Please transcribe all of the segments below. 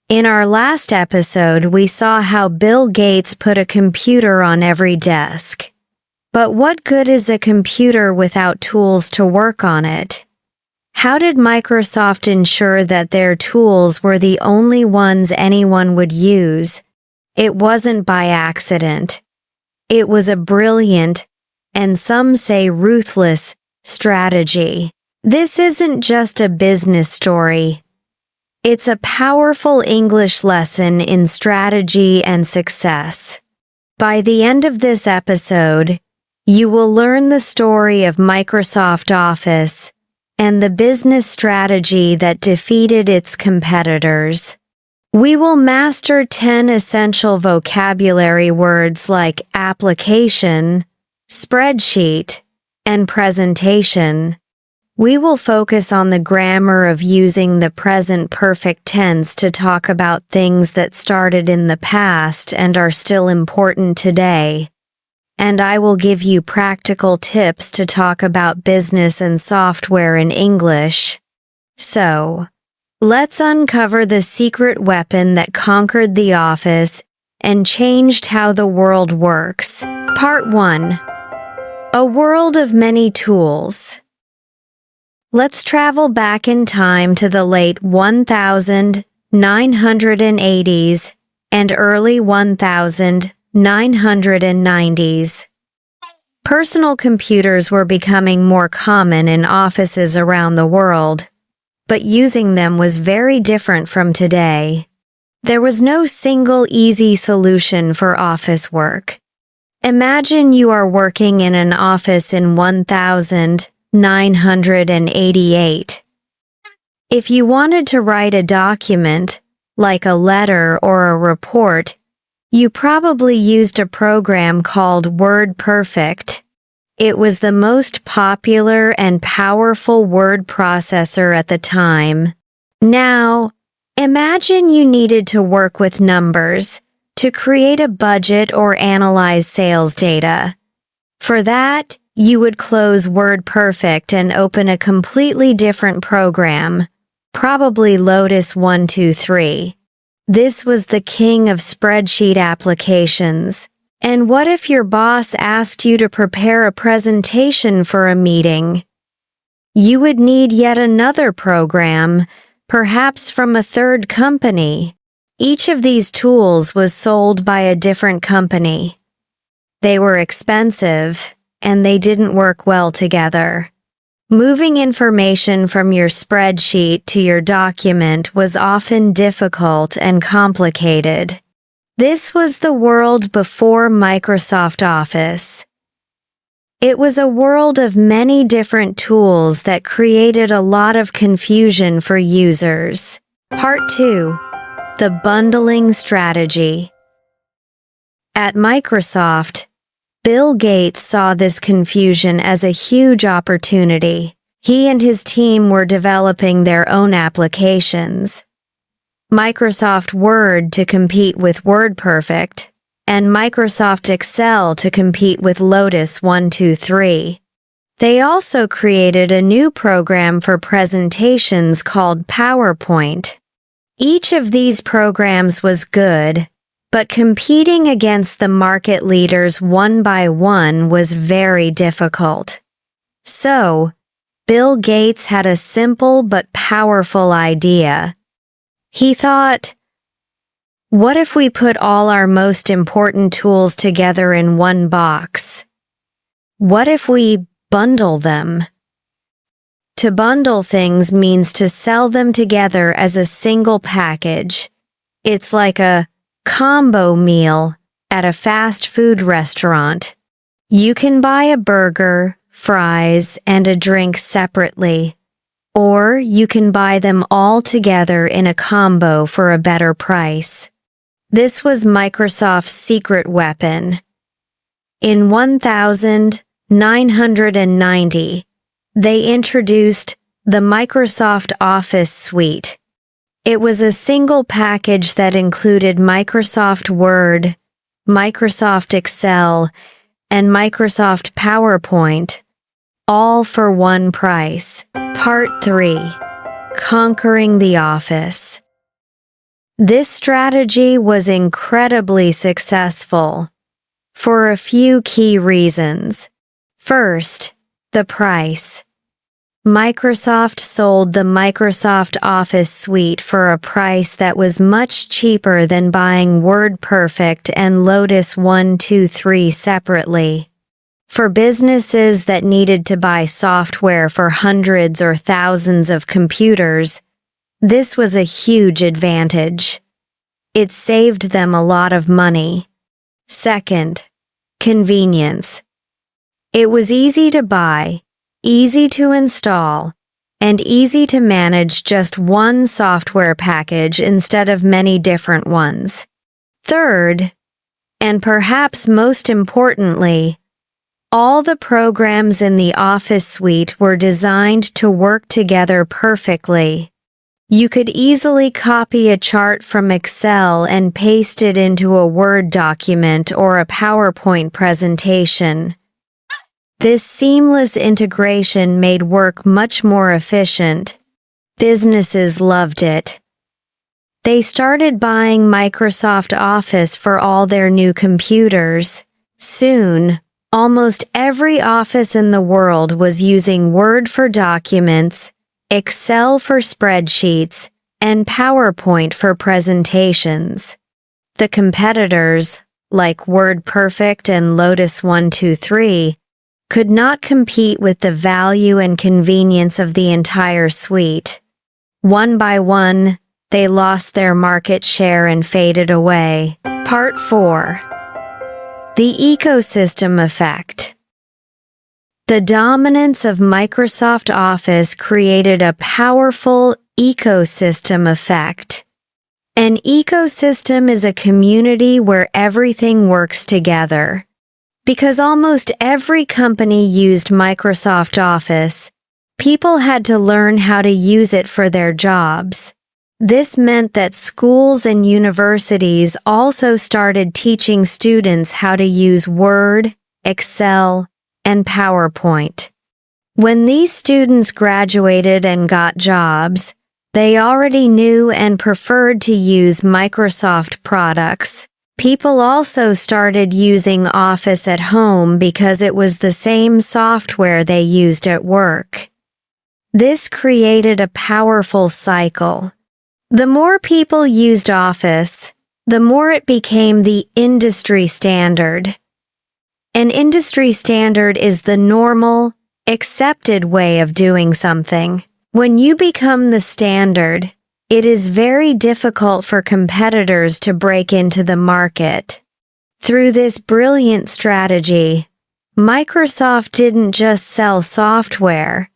In our last episode, we saw how Bill Gates put a computer on every desk. But what good is a computer without tools to work on it? How did Microsoft ensure that their tools were the only ones anyone would use? It wasn't by accident. It was a brilliant, and some say ruthless, strategy. This isn't just a business story. It's a powerful English lesson in strategy and success. By the end of this episode, you will learn the story of Microsoft Office and the business strategy that defeated its competitors. We will master 10 essential vocabulary words like application, spreadsheet, and presentation. We will focus on the grammar of using the present perfect tense to talk about things that started in the past and are still important today. And I will give you practical tips to talk about business and software in English. So, let's uncover the secret weapon that conquered the office and changed how the world works. Part 1. A world of many tools. Let's travel back in time to the late 1980s and early 1990s. Personal computers were becoming more common in offices around the world, but using them was very different from today. There was no single easy solution for office work. Imagine you are working in an office in 1988. If you wanted to write a document, like a letter or a report, you probably used a program called WordPerfect. It was the most popular and powerful word processor at the time. Now, imagine you needed to work with numbers to create a budget or analyze sales data. For that, you would close WordPerfect and open a completely different program, probably Lotus 123. This was the king of spreadsheet applications. And what if your boss asked you to prepare a presentation for a meeting? You would need yet another program, perhaps from a third company. Each of these tools was sold by a different company. They were expensive, and they didn't work well together. Moving information from your spreadsheet to your document was often difficult and complicated. This was the world before Microsoft Office. It was a world of many different tools that created a lot of confusion for users. Part 2. The bundling strategy. At Microsoft, Bill Gates saw this confusion as a huge opportunity. He and his team were developing their own applications. Microsoft Word to compete with WordPerfect, and Microsoft Excel to compete with Lotus 123. They also created a new program for presentations called PowerPoint. Each of these programs was good, but competing against the market leaders one by one was very difficult. So, Bill Gates had a simple but powerful idea. He thought, what if we put all our most important tools together in one box? What if we bundle them? To bundle things means to sell them together as a single package. It's like a combo meal at a fast food restaurant. You can buy a burger, fries, and a drink separately, or you can buy them all together in a combo for a better price. This was Microsoft's secret weapon. In 1990, they introduced the Microsoft Office suite. It was a single package that included Microsoft Word, Microsoft Excel, and Microsoft PowerPoint, all for one price. Part 3. Conquering the Office. This strategy was incredibly successful for a few key reasons. First, the price. Microsoft sold the Microsoft Office suite for a price that was much cheaper than buying WordPerfect and Lotus 1-2-3 separately. For businesses that needed to buy software for hundreds or thousands of computers, this was a huge advantage. It saved them a lot of money. Second, convenience. It was easy to buy, easy to install, and easy to manage just one software package instead of many different ones. Third, and perhaps most importantly, all the programs in the Office suite were designed to work together perfectly. You could easily copy a chart from Excel and paste it into a Word document or a PowerPoint presentation. This seamless integration made work much more efficient. Businesses loved it. They started buying Microsoft Office for all their new computers. Soon, almost every office in the world was using Word for documents, Excel for spreadsheets, and PowerPoint for presentations. The competitors, like WordPerfect and Lotus 1-2-3, could not compete with the value and convenience of the entire suite. One by one, they lost their market share and faded away. Part 4. The ecosystem effect. The dominance of Microsoft Office created a powerful ecosystem effect. An ecosystem is a community where everything works together. Because almost every company used Microsoft Office, people had to learn how to use it for their jobs. This meant that schools and universities also started teaching students how to use Word, Excel, and PowerPoint. When these students graduated and got jobs, they already knew and preferred to use Microsoft products. People also started using Office at home because it was the same software they used at work. This created a powerful cycle. The more people used Office, the more it became the industry standard. An industry standard is the normal, accepted way of doing something. When you become the standard, it is very difficult for competitors to break into the market. Through this brilliant strategy, Microsoft didn't just sell software.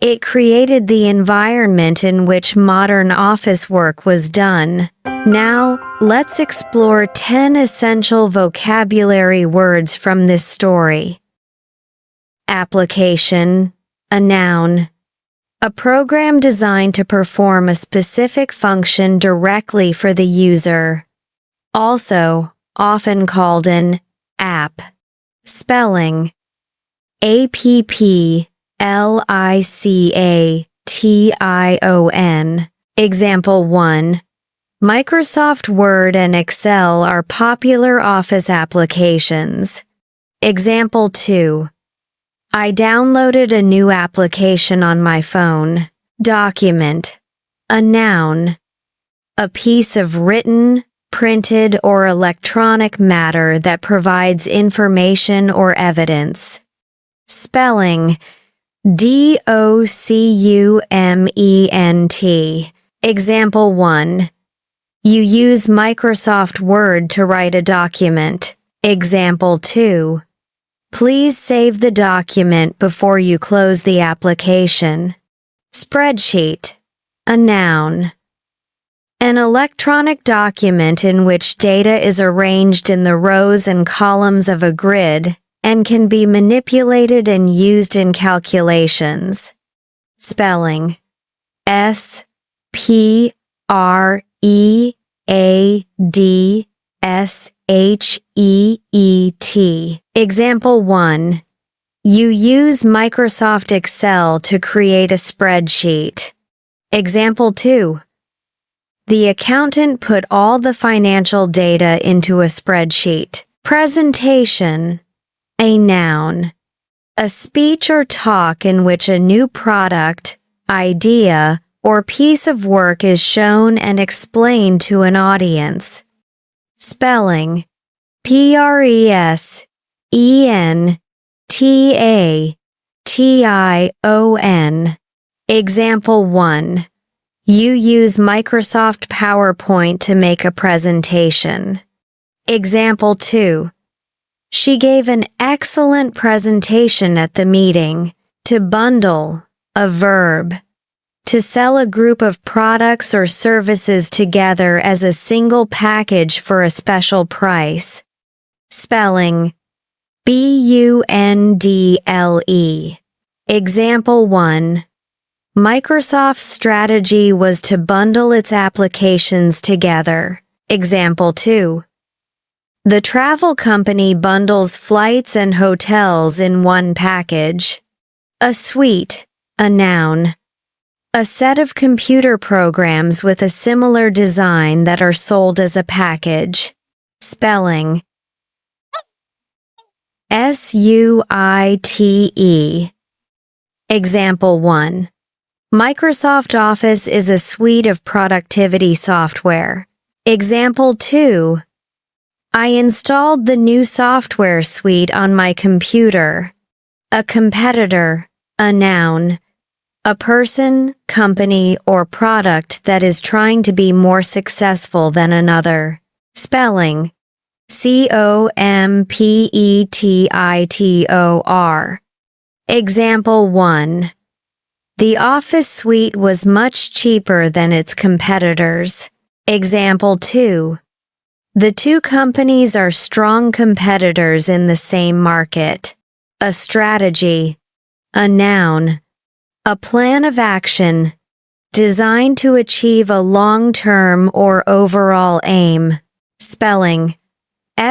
It created the environment in which modern office work was done. Now, let's explore 10 essential vocabulary words from this story. Application, a noun. A program designed to perform a specific function directly for the user. Also, often called an app. Spelling. APPLICATION. Example 1. Microsoft Word and Excel are popular Office applications. Example 2. I downloaded a new application on my phone. Document. A noun. A piece of written, printed, or electronic matter that provides information or evidence. Spelling. DOCUMENT. Example 1. You use Microsoft Word to write a document. Example 2. Please save the document before you close the application. Spreadsheet. A noun. An electronic document in which data is arranged in the rows and columns of a grid and can be manipulated and used in calculations. Spelling. SPREADSHEET. Example 1. You use Microsoft Excel to create a spreadsheet. Example 2. The accountant put all the financial data into a spreadsheet. Presentation. A noun. A speech or talk in which a new product, idea, or piece of work is shown and explained to an audience. Spelling. Presentation. Example 1. You use Microsoft PowerPoint to make a presentation. Example 2. She gave an excellent presentation at the meeting. To bundle, a verb. To sell a group of products or services together as a single package for a special price. Spelling. Bundle. Example 1. Microsoft's strategy was to bundle its applications together. Example 2. The travel company bundles flights and hotels in one package. A suite, a noun. A set of computer programs with a similar design that are sold as a package. Spelling. Suite. Example 1. Microsoft Office is a suite of productivity software. Example 2. I installed the new software suite on my computer. A competitor, a noun. A person, company, or product that is trying to be more successful than another. Spelling. Competitor. Example 1. The Office suite was much cheaper than its competitors. Example 2. The two companies are strong competitors in the same market. A strategy, a noun. A plan of action, designed to achieve a long-term or overall aim. Spelling.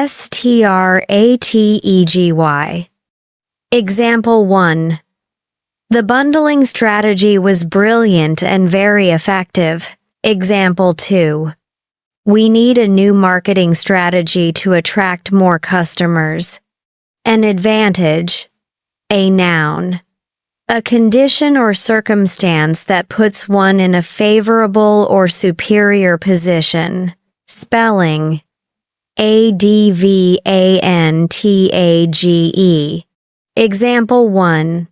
Strategy. Example 1. The bundling strategy was brilliant and very effective. Example 2. We need a new marketing strategy to attract more customers. An advantage, a noun. A condition or circumstance that puts one in a favorable or superior position. Spelling. Advantage. Example 1.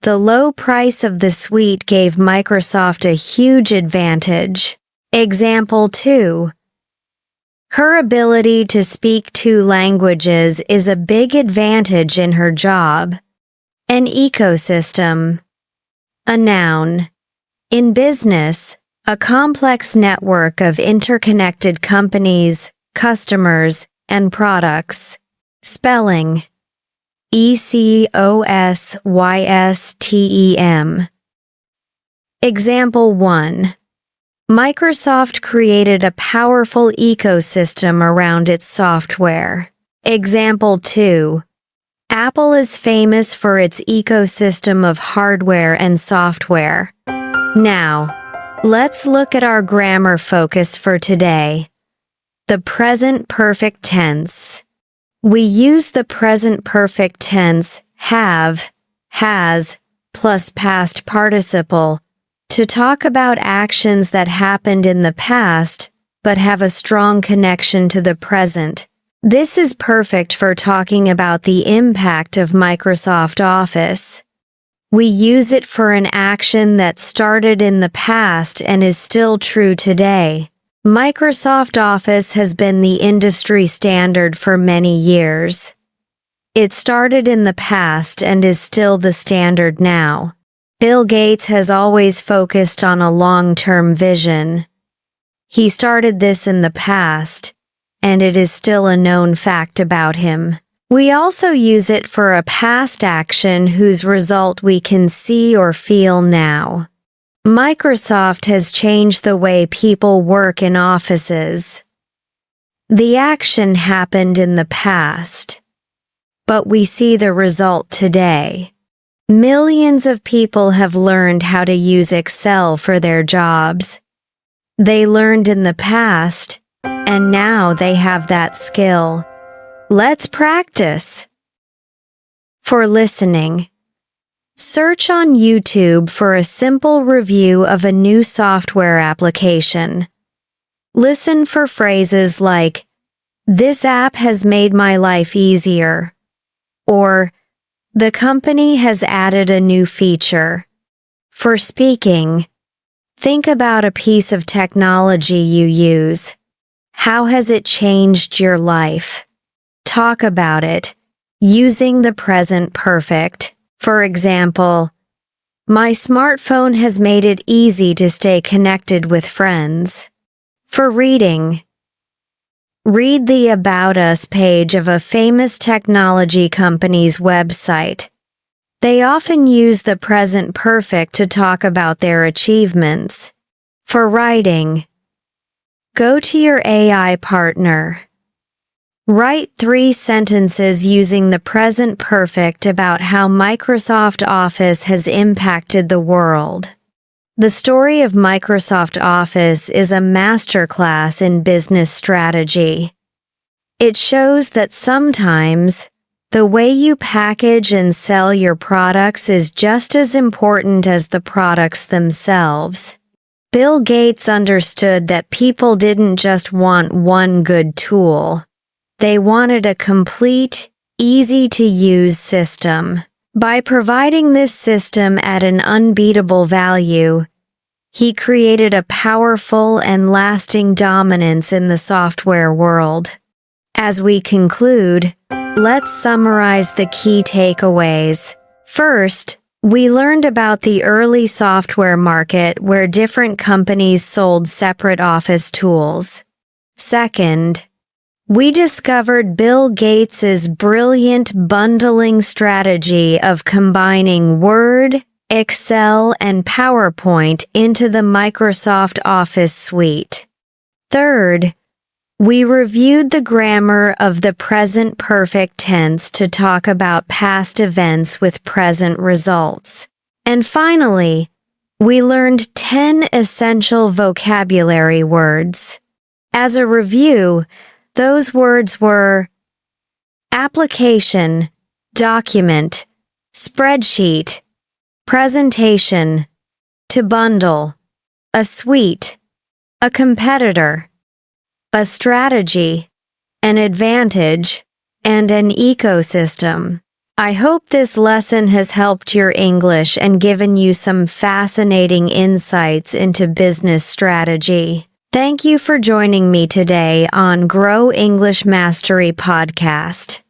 The low price of the suite gave Microsoft a huge advantage. Example 2. Her ability to speak 2 languages is a big advantage in her job. An ecosystem. A noun. In business, a complex network of interconnected companies, customers, and products. Spelling. Ecosystem. Example 1. Microsoft created a powerful ecosystem around its software. Example 2. Apple is famous for its ecosystem of hardware and software. Now, let's look at our grammar focus for today. The present perfect tense. We use the present perfect tense have, has, plus past participle to talk about actions that happened in the past but have a strong connection to the present. This is perfect for talking about the impact of Microsoft Office. We use it for an action that started in the past and is still true today. Microsoft Office has been the industry standard for many years. It started in the past and is still the standard now. Bill Gates has always focused on a long-term vision. He started this in the past, and it is still a known fact about him. We also use it for a past action whose result we can see or feel now. Microsoft has changed the way people work in offices. The action happened in the past, but we see the result today. Millions of people have learned how to use Excel for their jobs. They learned in the past, and now they have that skill. Let's practice. For listening, search on YouTube for a simple review of a new software application. Listen for phrases like, "This app has made my life easier," or "The company has added a new feature." For speaking, think about a piece of technology you use. How has it changed your life? Talk about it, using the present perfect. For example, "My smartphone has made it easy to stay connected with friends." For reading, read the About Us page of a famous technology company's website. They often use the present perfect to talk about their achievements. For writing, go to your AI partner. Write 3 sentences using the present perfect about how Microsoft Office has impacted the world. The story of Microsoft Office is a masterclass in business strategy. It shows that sometimes the way you package and sell your products is just as important as the products themselves. Bill Gates understood that people didn't just want one good tool. They wanted a complete, easy-to-use system. By providing this system at an unbeatable value, he created a powerful and lasting dominance in the software world. As we conclude, let's summarize the key takeaways. First, we learned about the early software market where different companies sold separate office tools. Second, we discovered Bill Gates's brilliant bundling strategy of combining Word, Excel, and PowerPoint into the Microsoft Office suite. Third, we reviewed the grammar of the present perfect tense to talk about past events with present results. And finally, we learned 10 essential vocabulary words. As a review, those words were application, document, spreadsheet, presentation, to bundle, a suite, a competitor, a strategy, an advantage, and an ecosystem. I hope this lesson has helped your English and given you some fascinating insights into business strategy. Thank you for joining me today on Grow English Mastery Podcast.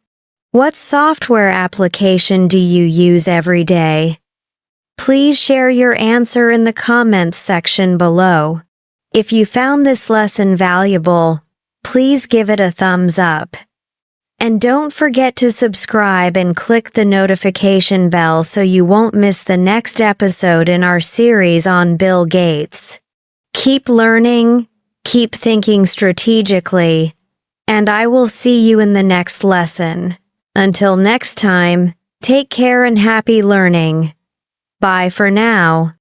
What software application do you use every day? Please share your answer in the comments section below. If you found this lesson valuable, please give it a thumbs up. And don't forget to subscribe and click the notification bell so you won't miss the next episode in our series on Bill Gates. Keep learning, keep thinking strategically, and I will see you in the next lesson. Until next time, take care and happy learning. Bye for now.